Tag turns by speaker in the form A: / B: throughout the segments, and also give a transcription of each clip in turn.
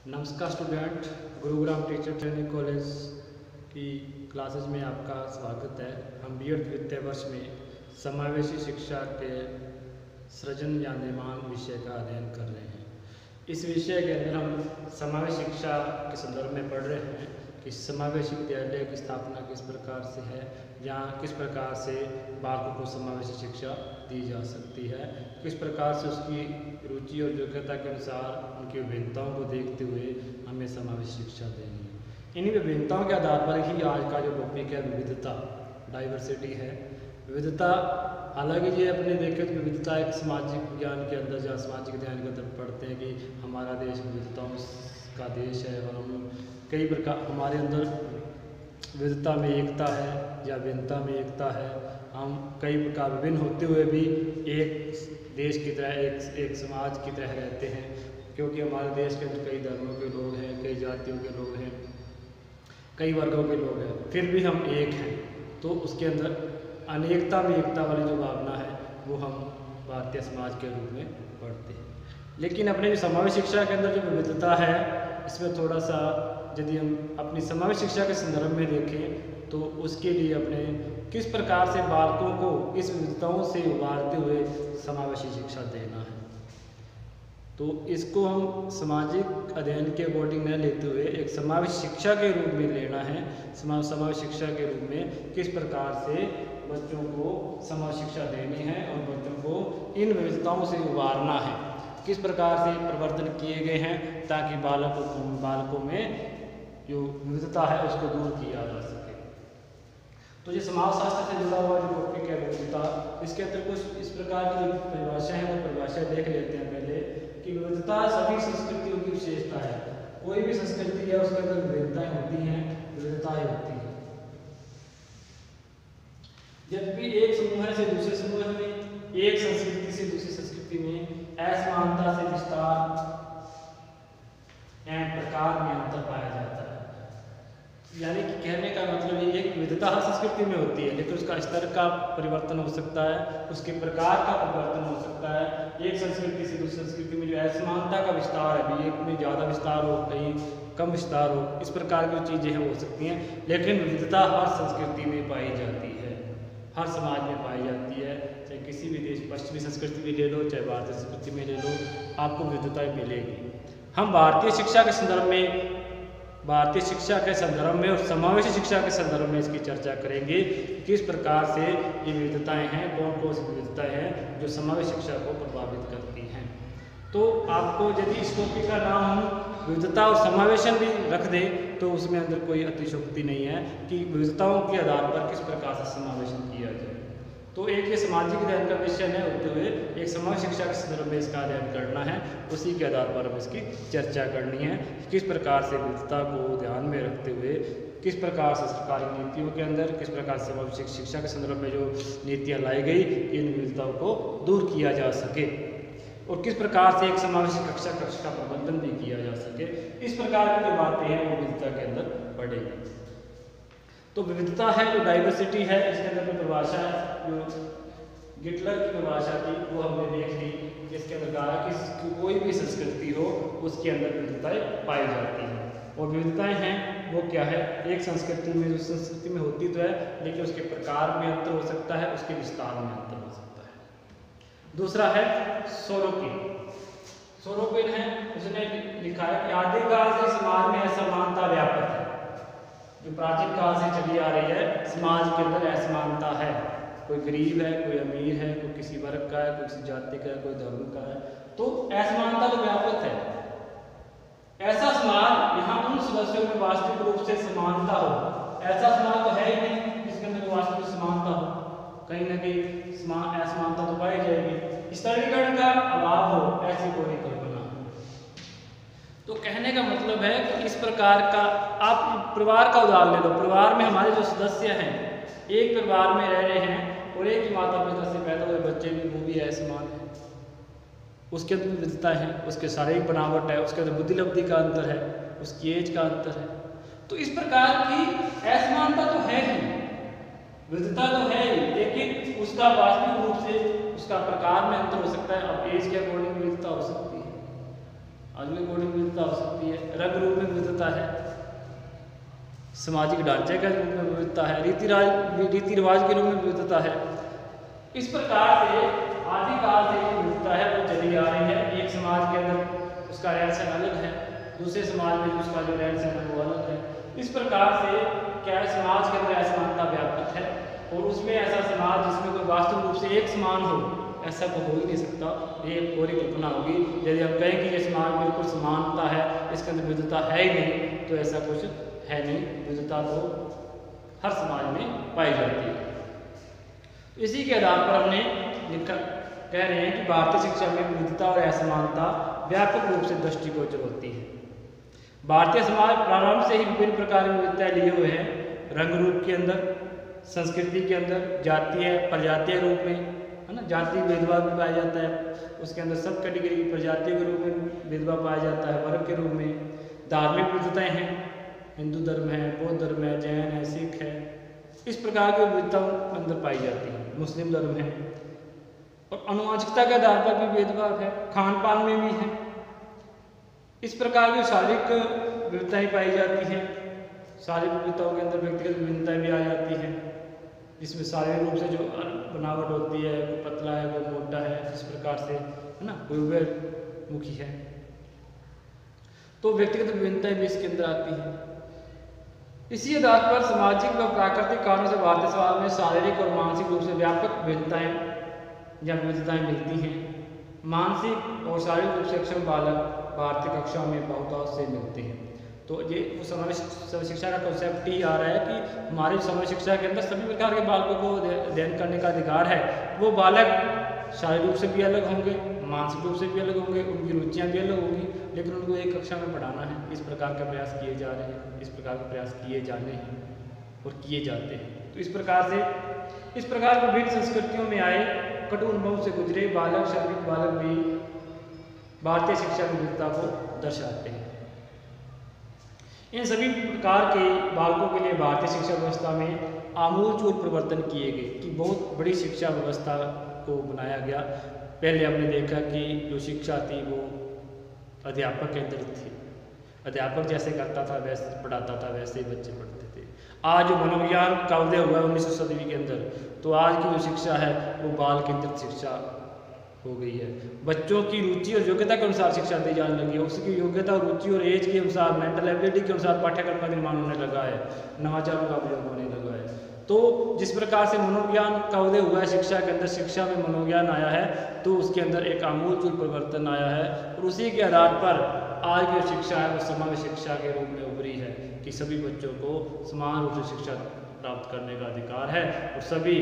A: नमस्कार student, Gurugram teacher training college की classes में आपका स्वागत है। हम बीएड द्वितीय वर्ष में समावेशी शिक्षा के सृजन या निर्माण विषय का अध्ययन कर रहे हैं। इस विषय के अंदर हम समावेशी शिक्षा के संदर्भ में पढ़ रहे हैं कि समावेशी विद्यालय की स्थापना किस प्रकार से है या किस प्रकार से बालकों को समावेशी शिक्षा दी जा सकती है, किस प्रकार से उसकी रुचि और योग्यता के अनुसार उनकी विभिन्नताओं को देखते हुए हमें समावेशी शिक्षा देनी है। इन्हीं विभिन्नताओं के आधार पर ही आज का जो टॉपिक है विविधता, डाइवर्सिटी है। विविधता, हालांकि ये अपने देखें तो विविधता एक सामाजिक विज्ञान के अंदर या सामाजिक अध्ययन के अंदर पढ़ते हैं कि हमारा देश विविधताओं का देश है और हम कई प्रकार, हमारे अंदर विविधता में एकता है या भिन्नता में एकता है। हम कई प्रकार विभिन्न होते हुए भी एक देश की तरह, एक समाज की तरह रहते हैं, क्योंकि हमारे देश के अंदर कई धर्मों के लोग हैं, कई जातियों के लोग हैं, कई वर्गों के लोग हैं, फिर भी हम एक हैं। तो उसके अंदर अनेकता में एकता वाली जो भावना है वो हम भारतीय समाज के रूप में पढ़ते हैं। लेकिन अपने जो समावेशी शिक्षा के अंदर जो विविधता है, इसमें थोड़ा सा यदि हम अपनी समावेशी शिक्षा के संदर्भ में देखें तो उसके लिए अपने किस प्रकार से बालकों को इस विविधताओं से उभारते हुए समावेशी शिक्षा देना है, तो इसको हम सामाजिक अध्ययन के अकॉर्डिंग न लेते हुए एक समावेशी शिक्षा के रूप में लेना है। समावेशी शिक्षा के रूप में किस प्रकार से बच्चों को समावेशी शिक्षा देनी है और बच्चों को इन विविधताओं से उभारना है, किस प्रकार से परिवर्तन किए गए हैं ताकि बालकों में जो विविधता है उसको दूर किया जा सके। तो ये समाज शास्त्र से जुड़ा हुआ जो टॉपिक है विविधता, इसके अंदर कुछ इस प्रकार की जो परिभाषा है वो परिभाषा देख लेते हैं पहले कि विविधता सभी संस्कृतियों की विशेषता है। कोई भी संस्कृति है उसके अंदर विविधताएं होती हैं, विविधताएं होती हैं। जब भी एक समूह से दूसरे समूह में, एक संस्कृति से दूसरी संस्कृति में असमानता से विस्तार एवं प्रकार में अंतर पाया जाता है। यानी कि कहने का मतलब ये एक विविधता हर संस्कृति में होती है, लेकिन उसका स्तर का परिवर्तन हो सकता है, उसके प्रकार का परिवर्तन हो सकता है। एक संस्कृति से दूसरी संस्कृति में जो असमानता का विस्तार है, भी एक में ज़्यादा विस्तार हो, कहीं कम विस्तार हो, इस प्रकार की चीज़ें हैं हो सकती हैं। लेकिन विविधता हर संस्कृति में पाई जाती है, हर समाज में पाई जाती है। चाहे किसी भी देश, पश्चिमी संस्कृति में ले लो, चाहे भारतीय संस्कृति में ले लो, आपको विविधताएँ मिलेगी। हम भारतीय शिक्षा के संदर्भ में, भारतीय शिक्षा के संदर्भ में और समावेशी शिक्षा के संदर्भ में इसकी चर्चा करेंगे। किस प्रकार से ये विविधताएं हैं, कौन कौन सी विविधताएं हैं जो समावेशी शिक्षा को प्रभावित करती हैं। तो आपको यदि इस टॉपिक का नाम हम विविधता और समावेशन भी रख दें तो उसमें अंदर कोई अतिशयोक्ति नहीं है कि विविधताओं के आधार पर किस प्रकार से समावेशन किया जाए। तो एक ये सामाजिक अध्ययन का विषय है होते हुए एक समावेशी शिक्षा के संदर्भ में इसका अध्ययन करना है, उसी के आधार पर हम इसकी चर्चा करनी है। किस प्रकार से विविधता को ध्यान में रखते हुए किस प्रकार से सरकारी नीतियों के अंदर, किस प्रकार से समावेशी शिक्षा के संदर्भ में जो नीतियाँ लाई गई, इन विविधताओं को दूर किया जा सके और किस प्रकार से एक समावेशी कक्षा का प्रबंधन भी किया जा सके। इस प्रकार की जो बातें हैं वो विविधता के अंदर पढ़ेंगे। तो विविधता है जो डाइवर्सिटी है, इसके अंदर जो परिभाषा है, जो गिटलर की परिभाषा थी वो हमने देख ली, जिसके अंदर कहा कि कोई भी संस्कृति हो उसके अंदर विविधताएं पाई जाती हैं। और विविधताएं हैं वो क्या है, एक संस्कृति में, दूसरी संस्कृति में होती तो है, लेकिन उसके प्रकार में अंतर हो सकता है, उसके विस्तार में अंतर हो सकता है। दूसरा है सोरोकिन है, उसने लिखा है कि आदिकाल से समाज में असमानता व्यापक है। जो प्राचीन काल से चली आ रही है, समाज के अंदर असमानता है, कोई गरीब है, कोई अमीर है, कोई किसी वर्ग का है, कोई किसी जाति का है, कोई धर्म का है, तो असमानता तो व्यापक है। ऐसा समाज यहाँ उन सदस्यों में वास्तविक रूप से समानता हो, ऐसा समाज तो है ही नहीं जिसके अंदर वास्तविक समानता हो। कहीं ना कहीं असमानता तो पाई जाएगी। स्तरीकरण का अभाव हो, ऐसी कोई कल्पना। तो कहने का मतलब है कि इस प्रकार का, आप परिवार का उदाहरण ले लो। परिवार में हमारे जो सदस्य हैं, एक परिवार में रह रहे हैं और एक ही माता पिता से पैदा हुए बच्चे भी, वो भी असमान है, उसके अंदर विविधता है, उसके शारीरिक बनावट है, उसके अंदर बुद्धि लब्धि का अंतर है, उसकी एज का अंतर है। तो इस प्रकार की असमानता तो है ही, विविधता तो है ही, लेकिन उसका वास्तविक रूप से उसका प्रकार में अंतर हो सकता है। अब एज के अकॉर्डिंग विविधता हो सकती है, आज के अकॉर्डिंग विविधता विविधता हो सकती है, रंग रूप में विविधता है, सामाजिक ढांचे के रूप में विविधता है, रीति रिवाज के रूप में विविधता है। इस प्रकार से आदिकाल से जो विविधता है वो चली आ रही है। एक समाज के अंदर उसका रहन सहन अलग है, दूसरे समाज में उसका जो रहन सहन है वो अलग है। इस प्रकार से क्या है, समाज के अंदर असमानता व्याप्त है और उसमें ऐसा समाज जिसमें कोई वास्तविक रूप से एक समान हो, ऐसा तो हो ही नहीं सकता। ये एक पूरी कल्पना होगी। यदि हम कहें कि ये समाज बिल्कुल समानता है, इसके अंदर विविधता है ही नहीं, तो ऐसा कुछ है नहीं। विविधता तो हर समाज में पाई जाती है। इसी के आधार पर हमने लिखा कह रहे हैं कि भारतीय शिक्षा में विविधता और असमानता व्यापक रूप से दृष्टिगोचर होती है। भारतीय समाज प्रारंभ से ही विभिन्न प्रकार की विविधताएं लिए हुए हैं, रंग रूप के अंदर, संस्कृति के अंदर, जातीय प्रजातीय रूप में, है ना, जाति भेदभाव भी पाया जाता है, उसके अंदर सब कैटेगरी की प्रजातियों के रूप में भेदभाव पाया जाता है, वर्ग के रूप में। धार्मिक विविधताएं हैं, हिंदू धर्म है, बौद्ध धर्म है, जैन है, सिख है, इस प्रकार की विविधताओं अंदर पाई जाती है। मुस्लिम धर्म है और अनुवांशिकता के आधार पर भी भेदभाव है, खान पान में भी है। इस प्रकार की शारीरिक विविधताएं पाई जाती हैं। शारीरिक विविधताओं के अंदर व्यक्तिगत विभिन्नताएं भी आ जाती हैं, जिसमें शारीरिक रूप से जो बनावट होती है, कोई पतला है, कोई मोटा है, इस प्रकार से, है ना, कोई उभयमुखी है, तो व्यक्तिगत विभिन्नताएं भी इसके अंदर आती हैं। इसी आधार पर सामाजिक व प्राकृतिक कारणों से भारतीय समाज में शारीरिक और मानसिक रूप से व्यापक भिन्नताएं या विविधताएं मिलती हैं। मानसिक और शारीरिक रूप से अक्षम बालक भारतीय कक्षाओं में बहुत से मिलते हैं। तो ये समग्र शिक्षा का कॉन्सेप्ट ही आ रहा है कि हमारी समग्र शिक्षा के अंदर सभी प्रकार के बालकों को अध्ययन करने का अधिकार है। वो बालक शारीरिक रूप से भी अलग होंगे, मानसिक रूप से भी अलग होंगे, उनकी रुचियाँ भी अलग होंगी, लेकिन उनको एक कक्षा में पढ़ाना है। इस प्रकार का प्रयास किए जा रहे हैं, इस प्रकार के प्रयास किए जाने हैं और किए जाते हैं। तो इस प्रकार विभिन्न संस्कृतियों में आए कटु अनुभव से गुजरे बालक, श्रमिक बालक भी भारतीय शिक्षा की विविधता को दर्शाते हैं। इन सभी प्रकार के बालकों के लिए भारतीय शिक्षा व्यवस्था में आमूलचूल परिवर्तन किए गए कि बहुत बड़ी शिक्षा व्यवस्था को बनाया गया। पहले हमने देखा कि जो शिक्षा थी वो अध्यापक केंद्रित थी, अध्यापक जैसे करता था वैसे पढ़ाता था, वैसे ही बच्चे पढ़ते थे। आज जो मनोविज्ञान का उदय हुआ है 19वीं सदी के अंदर, तो आज की जो शिक्षा है वो बाल केंद्रित शिक्षा हो गई है। बच्चों की रुचि और योग्यता के अनुसार शिक्षा दी जाने लगी है, उसकी योग्यता और रुचि और एज के अनुसार, मेंटल एबिलिटी के अनुसार पाठ्यक्रम का निर्माण होने लगा है, नवाचारों का प्रयोग होने लगा है। तो जिस प्रकार से मनोविज्ञान का उदय हुआ है शिक्षा के अंदर, शिक्षा में मनोविज्ञान आया है, तो उसके अंदर एक आमूलचूल परिवर्तन आया है और उसी के आधार पर आज की शिक्षा है वो समग्र शिक्षा के रूप में उभरी है कि सभी बच्चों को समान रूप से शिक्षा प्राप्त करने का अधिकार है और सभी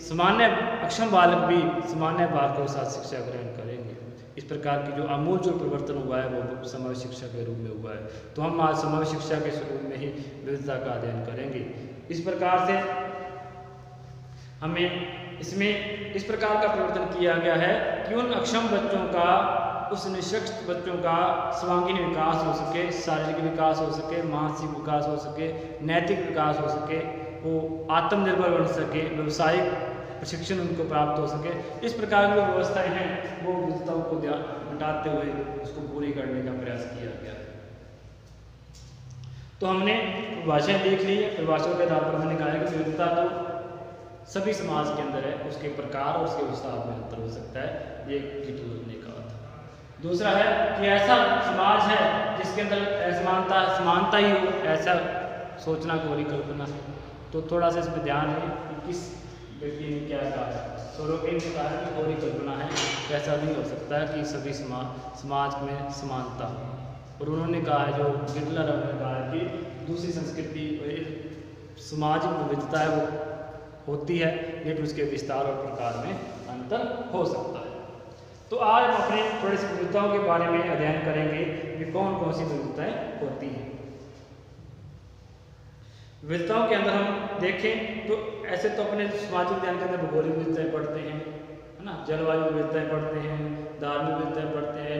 A: सामान्य अक्षम बालक भी सामान्य बालकों के साथ शिक्षा ग्रहण करेंगे। इस प्रकार की जो आमूलचूल परिवर्तन हुआ है वो समग्र शिक्षा के रूप में हुआ है। तो हम आज समग्र शिक्षा के स्वरूप में ही विविधता का अध्ययन करेंगे। इस प्रकार से हमें इसमें इस प्रकार का परिवर्तन किया गया है कि उन अक्षम बच्चों का, उस निःशक्त बच्चों का सर्वांगीण विकास हो सके, शारीरिक विकास हो सके, मानसिक विकास हो सके, नैतिक विकास हो सके, वो आत्मनिर्भर बन सके, व्यवसायिक प्रशिक्षण उनको प्राप्त हो सके। इस प्रकार की जो व्यवस्थाएं हैं वो विविधताओं को हटाते हुए उसको पूरी करने का प्रयास किया गया। तो हमने परिभाषाएं देख ली है। परिभाषाओं के आधार पर हमने कहा है कि विविधता तो सभी समाज के अंदर है, उसके प्रकार और उसके विस्तार में अंतर हो सकता है, ये कीटू ने कहा था। दूसरा है कि ऐसा समाज है जिसके अंदर समानता ही हो, ऐसा सोचना कोई कल्पना है। तो थोड़ा सा इसमें ध्यान है कि किस व्यक्ति ने क्या कहा है। सोरोकिन ने कहा कि कोई कल्पना है, ऐसा नहीं हो सकता है कि सभी समाज में समानता हो। और उन्होंने कहा है, जो गिटलर ने कहा है कि दूसरी संस्कृति सामाजिक विविधता है वो होती है, लेकिन उसके विस्तार और प्रकार में अंतर हो सकता है। तो आज हम अपने थोड़ी सी विविधताओं के बारे में अध्ययन करेंगे कि कौन कौन सी विविधताएं होती हैं। विविधताओं के अंदर हम देखें तो ऐसे तो अपने सामाजिक ज्ञान के अंदर भौगोलिक विविधताएं पढ़ते हैं, है ना, जलवायु विविधताएं पढ़ते हैं, धार्मिक विविधताएं पढ़ते हैं,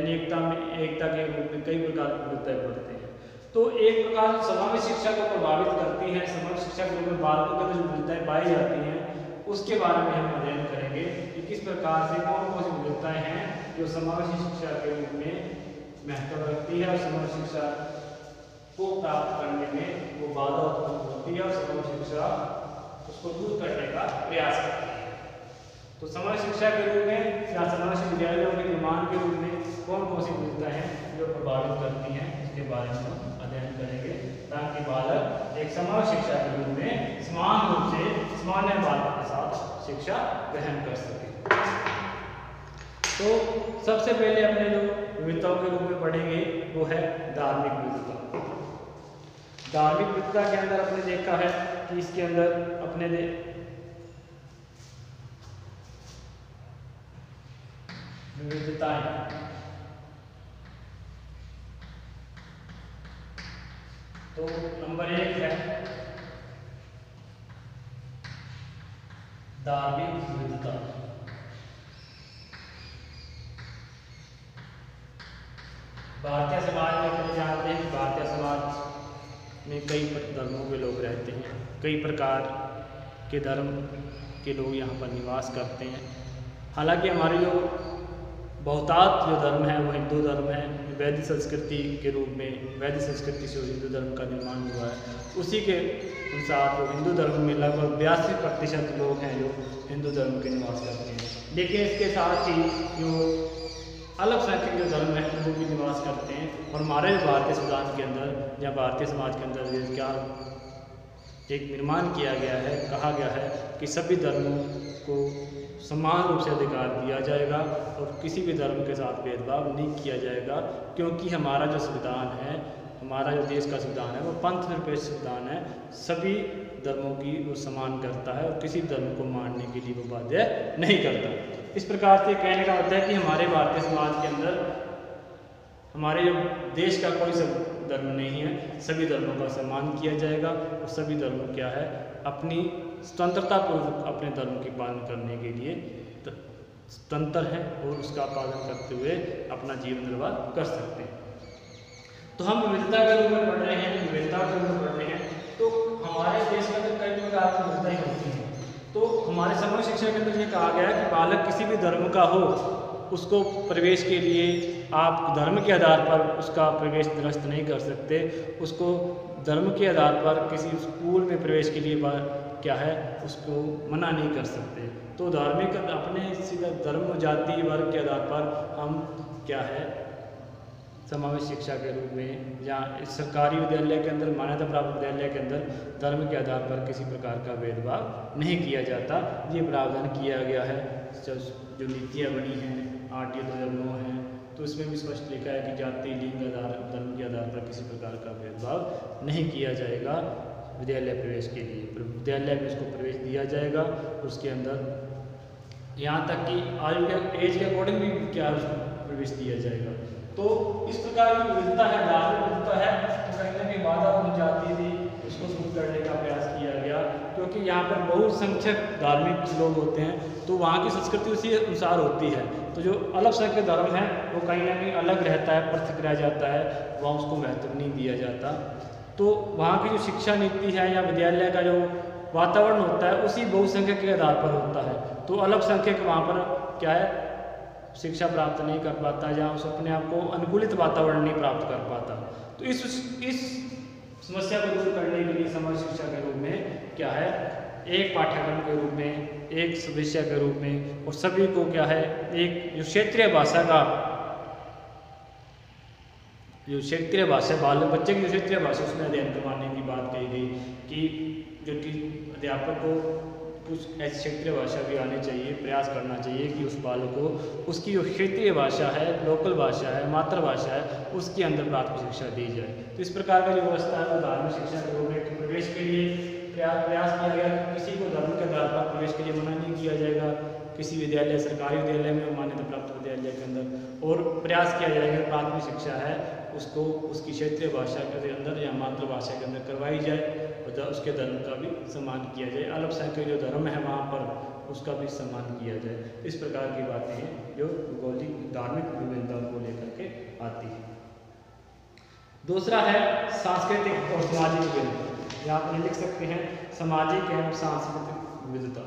A: एकता के रूप में कई प्रकार की विविधताएं पढ़ते हैं। तो एक प्रकार समग्र शिक्षा को प्रभावित करती हैं, समग्र शिक्षा के रूप में बालकों के अंदर जो विविधताएं पाई जाती हैं उसके बारे में हम अध्ययन करेंगे कि किस प्रकार से कौन कौन सी विविधताएं हैं जो समग्र शिक्षा के रूप में महत्व रखती होती है और समग्र शिक्षा को प्राप्त करने में वो बाधा उत्पन्न होती है और समग्र शिक्षा उसको दूर करने का प्रयास करती है। तो समग्र शिक्षा के रूप में या समग्र विद्यालयों के निर्माण के रूप में कौन कौन सी विविधताएं हैं जो प्रभावित करती हैं, इसके बारे में हम अध्ययन करेंगे, ताकि बालक एक समग्र शिक्षा के रूप में समान रूप से सामान्य बालक के साथ शिक्षा ग्रहण कर सके। तो सबसे पहले अपने जो विविधताओं के रूप में पढ़ेंगे वो है धार्मिक विविधता। धार्मिक विविधता के अंदर अपने देखा है कि इसके अंदर अपने विविधताएं तो नंबर 1 है धार्मिक विविधता। भारतीय समाज में अपने जानते हैं कि भारतीय समाज में कई धर्मों के लोग रहते हैं, कई प्रकार के धर्म के लोग यहाँ पर निवास करते हैं। हालांकि हमारे जो बहुतायत जो धर्म है वो हिंदू धर्म है। वैदिक संस्कृति के रूप में, वैदिक संस्कृति से हिंदू धर्म का निर्माण हुआ है। उसी के अनुसार जो हिंदू धर्म में लगभग 82% लोग हैं जो हिंदू धर्म के निवास करते हैं। लेकिन इसके साथ ही जो अल्पसंख्यक जो धर्म है वो भी निवास करते हैं। और हमारे भारतीय संविधान के अंदर या भारतीय समाज के अंदर क्या एक निर्माण किया गया है, कहा गया है कि सभी धर्मों को समान रूप से अधिकार दिया जाएगा और किसी भी धर्म के साथ भेदभाव नहीं किया जाएगा, क्योंकि हमारा जो संविधान है, हमारा जो देश का संविधान है वो पंथ निरपेक्ष संविधान है। सभी धर्मों की वो सम्मान करता है और किसी धर्म को मानने के लिए वो बाध्य नहीं करता। इस प्रकार से कहने का मतलब है कि हमारे भारतीय समाज के अंदर हमारे जो देश का कोई धर्म नहीं है, सभी धर्मों का सम्मान किया जाएगा और सभी धर्म क्या है अपनी स्वतंत्रता पूर्वक अपने धर्म की पालन करने के लिए स्वतंत्र है और उसका पालन करते हुए अपना जीवन निर्वाह कर सकते हैं। तो हम विविधता के रूप में पढ़ रहे हैं, विविधता के रूप में पढ़ रहे हैं। तो हमारे देश के अंदर कई प्रकार की विविधताएं होती हैं। तो हमारे समग्र शिक्षा के अंदर ये कहा गया है कि बालक किसी भी धर्म का हो, उसको प्रवेश के लिए आप धर्म के आधार पर उसका प्रवेश निरस्त नहीं कर सकते। उसको धर्म के आधार पर किसी स्कूल में प्रवेश के लिए क्या है उसको मना नहीं कर सकते। तो धार्मिक अपने सीधा धर्म जाति वर्ग के आधार पर हम क्या है समावेश शिक्षा के रूप में या सरकारी विद्यालय के अंदर, मान्यता प्राप्त विद्यालय के अंदर धर्म के आधार पर किसी प्रकार का भेदभाव नहीं किया जाता। ये प्रावधान किया गया है जो नीतियाँ बनी हैं 8 या 2009 हैं, तो इसमें भी स्पष्ट लिखा है कि जाति लिंग आधार धर्म के आधार पर किसी प्रकार का भेदभाव नहीं किया जाएगा। विद्यालय प्रवेश के लिए विद्यालय में उसको प्रवेश दिया जाएगा। उसके अंदर यहाँ तक कि आयु के एज के अकॉर्डिंग भी क्या उसको प्रवेश दिया जाएगा। तो इस प्रकार की विविधता है, धार्मिक विविधता है, तो कहीं ना कहीं बाधा बन जाती थी, उसको दूर करने का प्रयास किया गया। क्योंकि यहाँ पर बहुसंख्यक धार्मिक लोग होते हैं तो वहाँ की संस्कृति उसी अनुसार होती है। तो जो अल्पसंख्यक धर्म है वो कहीं ना कहीं अलग रहता है, पृथक रह जाता है, वहाँ उसको महत्व नहीं दिया जाता। तो वहाँ की जो शिक्षा नीति है या विद्यालय का जो वातावरण होता है उसी बहुसंख्यक के आधार पर होता है। तो अल्पसंख्यक वहाँ पर क्या है शिक्षा प्राप्त नहीं कर पाता या उस अपने आप को अनुकूलित वातावरण नहीं प्राप्त कर पाता। तो इस समस्या को दूर करने के लिए समग्र शिक्षा के रूप में क्या है एक पाठ्यक्रम के रूप में, एक विषय के रूप में और सभी को क्या है एक जो क्षेत्रीय भाषा का जो क्षेत्रीय भाषा बच्चे की जो क्षेत्रीय भाषा उसमें अध्ययन करवाने की बात कही गई कि जो अध्यापक को कुछ ऐसी क्षेत्रीय भाषा भी आनी चाहिए, प्रयास करना चाहिए कि उस बालक को उसकी जो क्षेत्रीय भाषा है, लोकल भाषा है, मातृभाषा है, उसके अंदर प्राथमिक शिक्षा दी जाए। तो इस प्रकार का जो व्यवस्था है वो धार्मिक शिक्षा के रूप में प्रवेश के लिए प्रयास किया गया कि किसी को धर्म के आधार पर प्रवेश के लिए मना नहीं किया जाएगा किसी विद्यालय, सरकारी विद्यालय में, मान्यता प्राप्त विद्यालय के अंदर। और प्रयास किया जाएगा प्राथमिक शिक्षा है उसको उसकी क्षेत्रीय भाषा के अंदर या मातृभाषा के अंदर करवाई जाए और उसके धर्म का भी सम्मान किया जाए। अल्पसंख्यक जो धर्म है वहाँ पर उसका भी सम्मान किया जाए। इस प्रकार की बातें हैं जो भौगोलिक धार्मिक विभिन्नताओं को लेकर के आती है। दूसरा है सांस्कृतिक और सामाजिक विविधता। यहाँ पर लिख सकते हैं सामाजिक एवं सांस्कृतिक विविधता।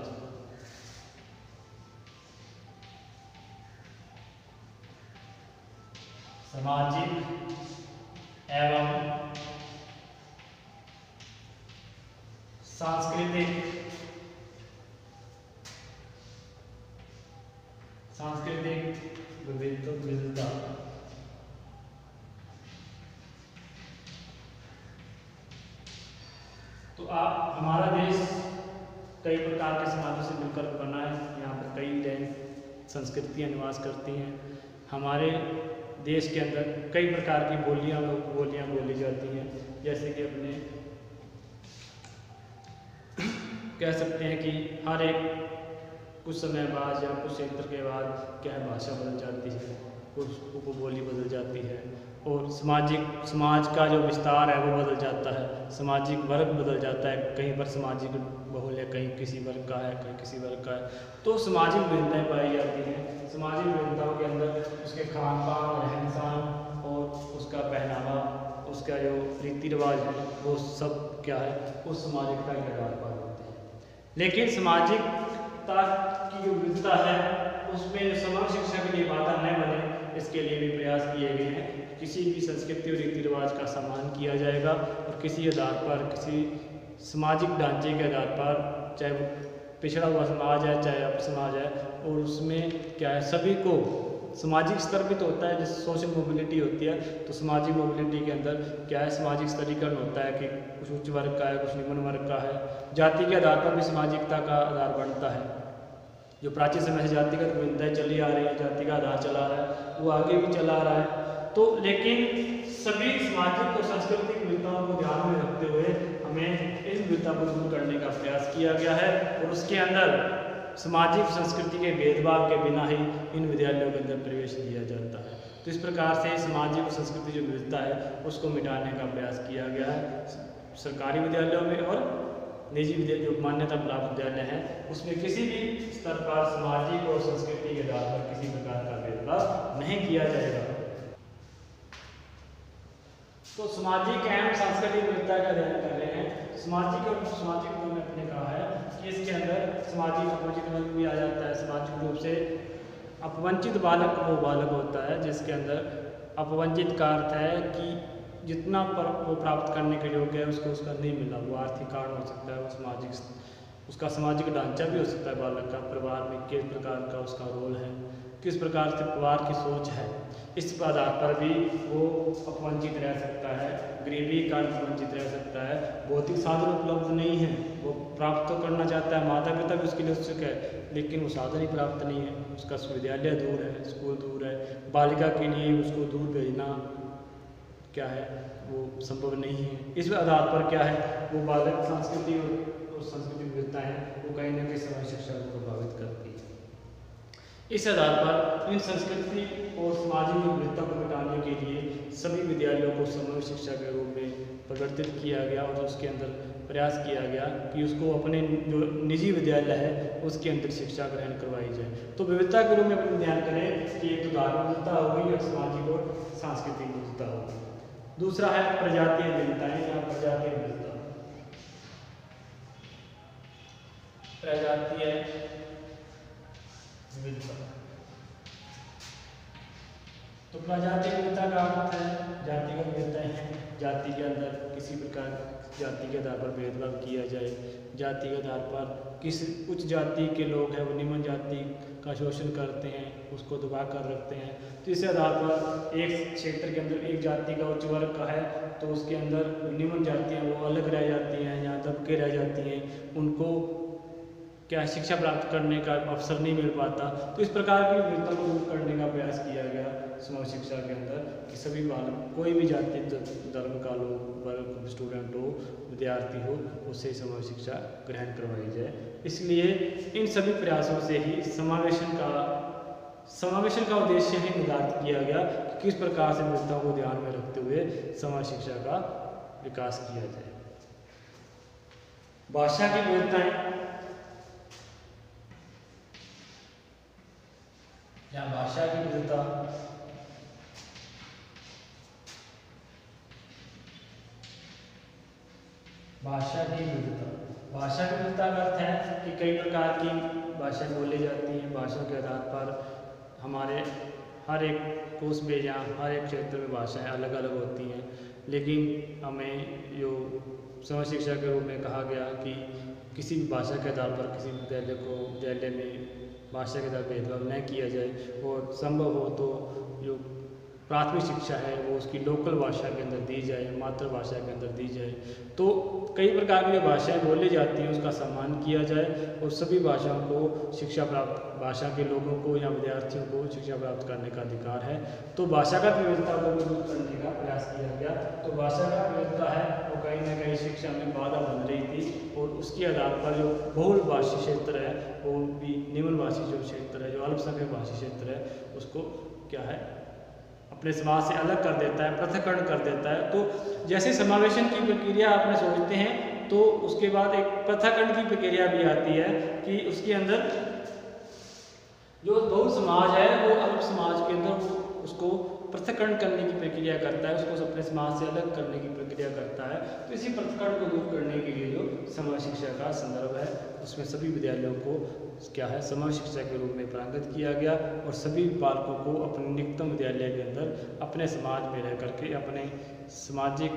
A: सामाजिक एवं सांस्कृतिक विविधता। तो आप हमारा देश कई प्रकार के समाजों से मिलकर बना है। यहाँ पर कई संस्कृतियाँ निवास करती हैं। हमारे देश के अंदर कई प्रकार की बोलियाँ बोली जाती हैं। जैसे कि अपने कह सकते हैं कि हर एक कुछ समय बाद या कुछ क्षेत्र के बाद क्या है, भाषा बदल जाती है, कुछ उपबोली बदल जाती है, और समाज का जो विस्तार है वो बदल जाता है, सामाजिक वर्ग बदल जाता है। कहीं पर सामाजिक बहुल है, कहीं किसी वर्ग का है, कहीं किसी वर्ग का है। तो सामाजिक विविधताएं पाई जाती हैं। सामाजिक विविधताओं के अंदर उसके खान पान, रहन सहन और उसका पहनावा, उसका जो रीति रिवाज है, वो सब क्या है, उस सामाजिकता के आधार पर होते हैं। लेकिन सामाजिकता की जो विविधता है उसमें समान शिक्षा के लिए बाधा न बने, इसके लिए भी प्रयास किए गए हैं। किसी भी संस्कृति और रीति रिवाज का सम्मान किया जाएगा और किसी आधार पर, किसी सामाजिक ढांचे के आधार पर, चाहे वो पिछड़ा हुआ समाज है चाहे अब समाज है, और उसमें क्या है, सभी को सामाजिक स्तर भी तो होता है, जैसे सोशल मोबिलिटी होती है। तो सामाजिक मोबिलिटी के अंदर क्या है, सामाजिक स्तरीकरण होता है कि कुछ उच्च वर्ग का है, कुछ निम्न वर्ग का है। जाति के आधार पर भी सामाजिकता का आधार बनता है। जो प्राचीन समय से जातिगत विविधताएं चली आ रही है, जाति का आधार चला रहा है, वो आगे भी चला रहा है। तो लेकिन सभी सामाजिक और सांस्कृतिक विविधताओं को ध्यान में रखते हुए हमें इस विविधता को दूर करने का प्रयास किया गया है, और उसके अंदर सामाजिक संस्कृति के भेदभाव के बिना ही इन विद्यालयों के अंदर प्रवेश दिया जाता है। तो इस प्रकार से सामाजिक और संस्कृति जो विविधता है उसको मिटाने का प्रयास किया गया है। सरकारी विद्यालयों में और निजी विद्यालय जो मान्यता प्राप्त विद्यालय हैं उसमें किसी भी स्तर पर सामाजिक और संस्कृति के आधार पर किसी प्रकार का भेदभाव नहीं किया जाएगा। तो सामाजिक एवं सांस्कृतिक विविधता का अध्ययन कर रहे हैं। सामाजिक और सामाजिक रूप में अपने कहा है कि इसके अंदर सामाजिक अपवंचित वर्ग भी आ जाता है। सामाजिक रूप से अपवंचित बालक वो बालक होता है जिसके अंदर अपवंचित का अर्थ है कि जितना पर वो प्राप्त करने के योग्य है उसको उसका नहीं मिला। वो आर्थिक कारण हो सकता है, वो सामाजिक उसका सामाजिक ढांचा भी हो सकता है बालक का, परिवार में किस प्रकार का उसका रोल है, किस प्रकार से परिवार की सोच है, इस आधार पर भी वो अपवंचित रह सकता है, गरीबी का वंचित रह सकता है। भौतिक साधन उपलब्ध नहीं है, वो प्राप्त तो करना चाहता है, माता पिता भी उसके लिए उत्सुक है, लेकिन वो साधन ही प्राप्त नहीं है। उसका विद्यालय दूर है, स्कूल दूर है, बालिका के लिए उसको दूर भेजना क्या है, वो संभव नहीं है। इस आधार पर क्या है, वो बालक संस्कृति और सांस्कृतिक विविधताएं वो कहीं ना कहीं समाज शिक्षा को प्रभावित करती है। इस आधार पर इन संस्कृति और सामाजिक विविधता को मिटाने के लिए सभी विद्यालयों को समूह शिक्षा के रूप में परिवर्तित किया गया और उसके अंदर प्रयास किया गया कि उसको अपने जो निजी विद्यालय है उसके अंदर शिक्षा ग्रहण करवाई जाए। तो विविधता के रूप में अपन ध्यान करें कि एक तो धार्मिक विविधता होगी, एक सामाजिक और सांस्कृतिक विविधता होगी। दूसरा है प्रजातीय विविधताएं या प्रजातीय विविधता। प्रजातीय विविधता, तो प्रजातीय विविधता का अर्थ है जातिगत विविधताएं हैं। जाति के अंदर किसी प्रकार जाति के आधार पर भेदभाव किया जाए, जाति के आधार पर किसी उच्च जाति के लोग हैं वो निम्न जाति का शोषण करते हैं, उसको दबा कर रखते हैं। तो इस आधार पर एक क्षेत्र के अंदर एक जाति का उच्च वर्ग का है तो उसके अंदर निम्न जातियाँ वो अलग रह जाती हैं या दब के रह जाती हैं, उनको क्या शिक्षा प्राप्त करने का अवसर नहीं मिल पाता। तो इस प्रकार की विविधता को दूर करने का प्रयास किया गया समूह शिक्षा के अंदर कि सभी बालक कोई भी जाति धर्म का लोग वर्ग स्टूडेंट हो, विद्यार्थी हो, उससे समूह शिक्षा ग्रहण करवाई जाए। इसलिए इन सभी प्रयासों से ही समावेशन का उद्देश्य ही निर्धारित किया गया कि किस प्रकार से विविधताओं को ध्यान में रखते हुए समाज शिक्षा का विकास किया जाए। भाषा की विविधताएं या भाषा की विविधता, भाषा की विविधता का अर्थ है कि कई प्रकार की भाषाएं बोली जाती हैं। भाषा के आधार पर हर एक कोस में या हर एक क्षेत्र में भाषाएं अलग अलग होती हैं, लेकिन हमें जो समझ शिक्षा के रूप में कहा गया कि किसी भी भाषा के आधार पर किसी विद्यालय में भाषा के साथ भेदभाव न किया जाए और संभव हो तो जो प्राथमिक शिक्षा है वो उसकी लोकल भाषा के अंदर दी जाए, मातृभाषा के अंदर दी जाए। तो कई प्रकार की जो भाषाएं बोली जाती हैं उसका सम्मान किया जाए और सभी भाषाओं को शिक्षा प्राप्त, भाषा के लोगों को या विद्यार्थियों को शिक्षा प्राप्त करने का अधिकार है। तो भाषागत विविधता को भी दूर करने का प्रयास किया गया। तो भाषागत विविधता है वो कहीं ना कहीं शिक्षा में बाधा बन रही थी और उसके आधार पर जो बहुल भाषी क्षेत्र है वो भी निम्न भाषी जो क्षेत्र है, जो अल्पसंख्यक भाषी क्षेत्र है, उसको क्या है अपने समाज से अलग कर देता है, पृथक्करण कर देता है। तो जैसे समावेशन की प्रक्रिया आपने सोचते हैं तो उसके बाद एक पृथक्करण की प्रक्रिया भी आती है कि उसके अंदर जो बहु समाज है वो अल्प समाज के अंदर उसको पृथक्करण करने की प्रक्रिया करता है, उसको अपने समाज से अलग करने की प्रक्रिया करता है। तो इसी पृथक्करण को दूर करने के लिए जो समाज शिक्षा का संदर्भ है उसमें सभी विद्यालयों को क्या है समाज शिक्षा के रूप में पारंगत किया गया और सभी बालकों को अपने निकटतम विद्यालय के अंदर अपने समाज में रह करके अपने सामाजिक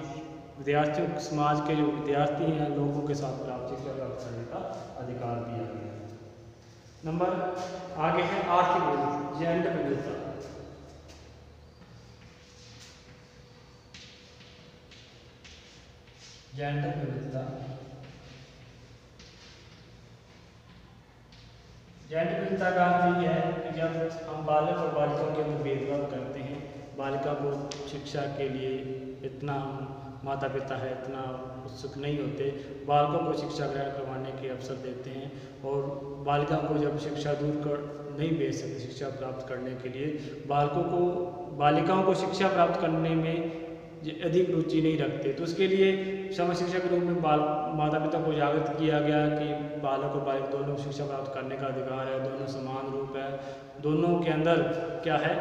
A: विद्यार्थियों, समाज के जो विद्यार्थी हैं लोगों के साथ प्राप्त शिक्षा प्राप्त करने का अधिकार दिया गया। नंबर आगे है आर्थिक विविधता, जेंडर विविधता। जेंडर विविधता, जेंडर विविधता का अर्थ ये है कि जब हम बालक और बालिकाओं के अंदर भेदभाव करते हैं, बालिका को शिक्षा के लिए इतना माता पिता है इतना उत्सुक नहीं होते, बालकों को शिक्षा ग्रहण करवाने के अवसर देते हैं और बालिका को जब शिक्षा दूर कर नहीं भेज सकते शिक्षा प्राप्त करने के लिए, बालिकाओं को शिक्षा प्राप्त करने में अधिक रुचि नहीं रखते। तो उसके लिए समझ शिक्षा के रूप में माता पिता को जागृत किया गया कि बालक और बालिका दोनों को शिक्षा प्राप्त करने का अधिकार है, दोनों समान रूप है, दोनों के अंदर क्या है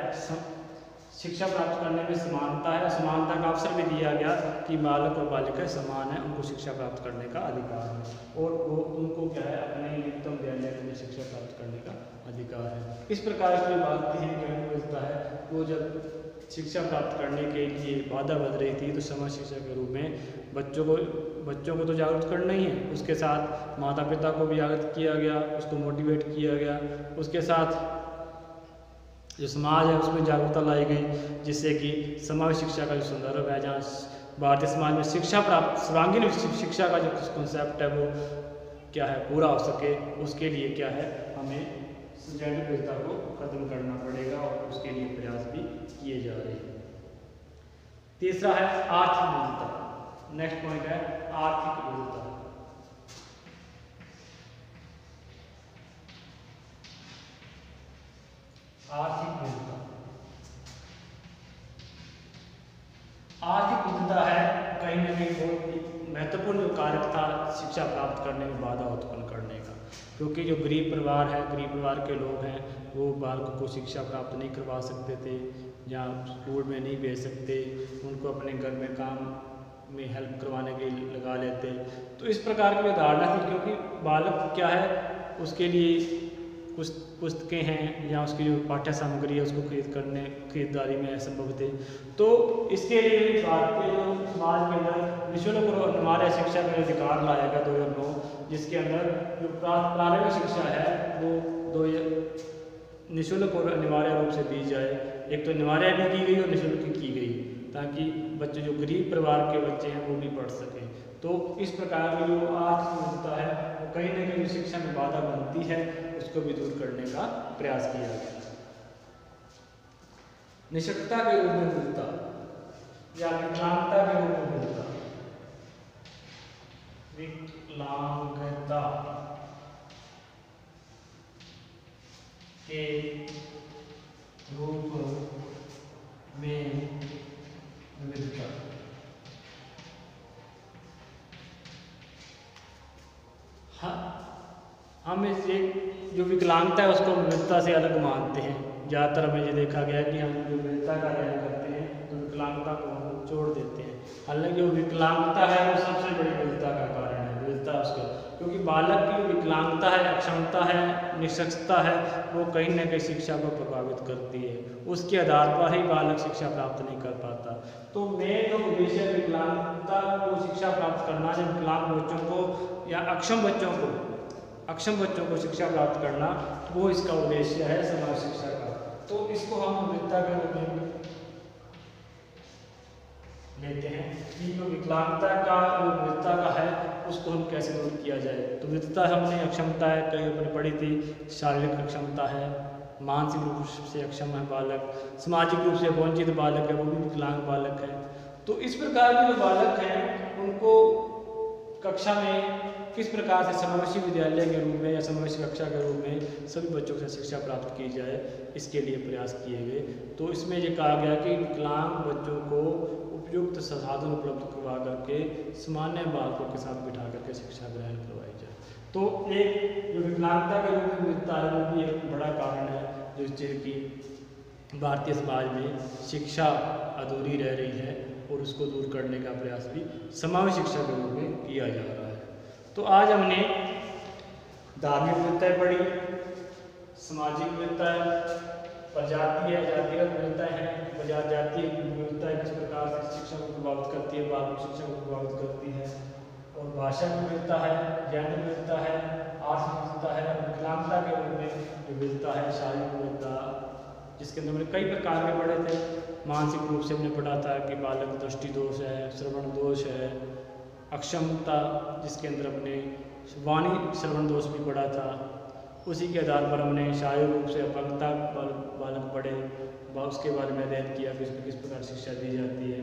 A: शिक्षा प्राप्त करने में समानता है। समानता का अवसर भी दिया गया कि बालक और बालिका समान है, उनको शिक्षा प्राप्त करने का अधिकार है और वो उनको क्या है अपने निकटतम विद्यालय में शिक्षा प्राप्त करने का अधिकार है। इस प्रकार की बातें हैं जो व्यवस्था है वो जब शिक्षा प्राप्त करने के लिए बाधा बन रही थी तो समाज शिक्षा के रूप में बच्चों को तो जागरूक करना ही है, उसके साथ माता पिता को भी जागरूक किया गया, उसको मोटिवेट किया गया, उसके साथ जो समाज है उसमें जागरूकता लाई गई जिससे कि समाज शिक्षा का जो संदर्भ है जहाँ भारतीय समाज में शिक्षा प्राप्त सर्वांगीण शिक्षा का जो कॉन्सेप्ट है वो क्या है पूरा हो सके, उसके लिए क्या है हमें जेंडर विविधता को खत्म करना पड़ेगा और उसके लिए प्रयास भी किए जा रहे हैं। तीसरा है आर्थिक विविधता। नेक्स्ट पॉइंट है आर्थिक विविधता। आर्थिक विविधता, आर्थिक विविधता है कहीं ना कहीं बहुत महत्वपूर्ण जो कारक था शिक्षा प्राप्त करने में बाधा उत्पन्न करने का, क्योंकि जो गरीब परिवार है, गरीब परिवार के लोग हैं वो बालकों को शिक्षा प्राप्त नहीं करवा सकते थे या स्कूल में नहीं भेज सकते, उनको अपने घर में काम में हेल्प करवाने के लिए लगा लेते। तो इस प्रकार की धारणा थी क्योंकि बालक क्या है उसके लिए कुछ पुस्तकें हैं या उसकी जो पाठ्य सामग्री है उसको खरीदारी में असंभव थे। तो इसके लिए भारतीय जो समाज के अंदर निःशुल्क और अनिवार्य शिक्षा का अधिकार लाया गया 2009, जिसके अंदर जो प्रारंभिक शिक्षा है वो निःशुल्क और अनिवार्य रूप से दी जाए। एक तो अनिवार्य भी की गई और निःशुल्क की गई ताकि बच्चे जो गरीब परिवार के बच्चे हैं वो भी पढ़ सकें। तो इस प्रकार की जो आर्थिक विविधता है वो कहीं ना कहीं शिक्षा में बाधा बनती है, उसको भी दूर करने का प्रयास किया गया। निःशक्तता के रूप में विविधता या विकलांगता के रूप में विविधता, विकलांगता के रूप में विविधता। हम इस जो विकलांगता है उसको विविधता से अलग मानते हैं। ज़्यादातर हमें ये देखा गया कि हम जो विविधता का अध्ययन करते हैं तो विकलांगता को हम छोड़ देते हैं। हालांकि जो विकलांगता है वो सबसे बड़ी विविधता का कारण है। विविधता विविधता है उसके, क्योंकि बालक की विकलांगता है, अक्षमता है, निःशक्तता है, वो कहीं ना कहीं शिक्षा को प्रभावित करती है। उसके आधार पर ही बालक शिक्षा प्राप्त नहीं कर पाता। तो मेन जो उद्देश्य है विकलांगता को शिक्षा प्राप्त करना है, विकलांग बच्चों को या अक्षम बच्चों को शिक्षा प्राप्त करना, वो इसका उद्देश्य है समाज शिक्षा का। तो इसको हम विविधता के रूप में लेते हैं कि जो विकलांगता का जो विविधता का है उसको हम कैसे दूर किया जाए। तो विविधता हमने अक्षमता है कई अपनी पढ़ी थी, शारीरिक अक्षमता है, मानसिक रूप से अक्षम है बालक, सामाजिक रूप से वंचित बालक है, वो भी विकलांग बालक है। तो इस प्रकार के जो बालक हैं उनको कक्षा में किस प्रकार से समावेशी विद्यालय के रूप में या समावेशी कक्षा के रूप में सभी बच्चों से शिक्षा प्राप्त की जाए, इसके लिए प्रयास किए गए। तो इसमें ये कहा गया कि विकलांग बच्चों को उपयुक्त संसाधन उपलब्ध करवा करके सामान्य बालकों के साथ बिठा करके शिक्षा ग्रहण करवाई जाए। तो एक जो विकलांगता के रूप में विविधता है वो भी एक बड़ा कारण है जिससे कि भारतीय समाज में शिक्षा अधूरी रह रही है और उसको दूर करने का प्रयास भी समावेशी शिक्षा के रूप में किया जा रहा है। तो आज हमने धार्मिक विविधताएं पढ़ी, सामाजिक विविधताएं, प्रजातीय जातिगत विविधताएं हैं, जातीय विविधताएं किस प्रकार से शिक्षा को प्रभावित करती है, बाल शिक्षा को प्रभावित करती है, और भाषा की विविधता है, जैन विविधता है, आर्थिक विविधता है, विकलांगता के रूप में विविधता है, शारीरिक विविधता जिसके अंदर हमने कई प्रकार के पढ़े थे। मानसिक रूप से हमने पढ़ा था कि बालक दृष्टि दोष है, श्रवण दोष है, अक्षमता जिसके अंदर हमने वाणी श्रवण दोष भी पढ़ा था। उसी के आधार पर हमने शारीरिक रूप से अपंगता बालक पढ़े, उसके बारे में अध्ययन किया कि इसमें किस प्रकार शिक्षा दी जाती है।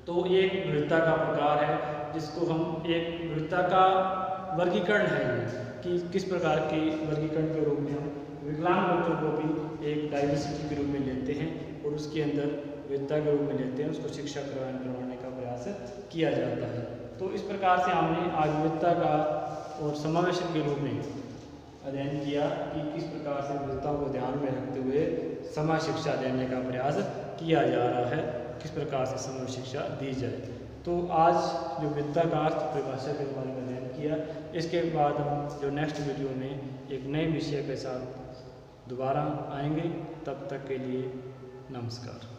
A: तो ये एक विविधता का प्रकार है जिसको हम एक विविधता का वर्गीकरण है कि किस प्रकार के वर्गीकरण के रूप में हम विकलांग बच्चों को भी एक डाइवर्सिटी के रूप में लेते हैं और उसके अंदर विविधता के रूप में लेते हैं, उसको शिक्षा करवाने का प्रयास किया जाता है। तो इस प्रकार से हमने आज विविधता का और समावेशन के रूप में अध्ययन किया कि किस प्रकार से विविधताओं को ध्यान में रखते हुए समाज शिक्षा देने का प्रयास किया जा रहा है, किस प्रकार से समाज शिक्षा दी जाए। तो आज जो विविधता का अर्थ परिभाषा के बारे में अध्ययन किया, इसके बाद हम जो नेक्स्ट वीडियो में एक नए विषय के साथ दोबारा आएंगे। तब तक के लिए नमस्कार।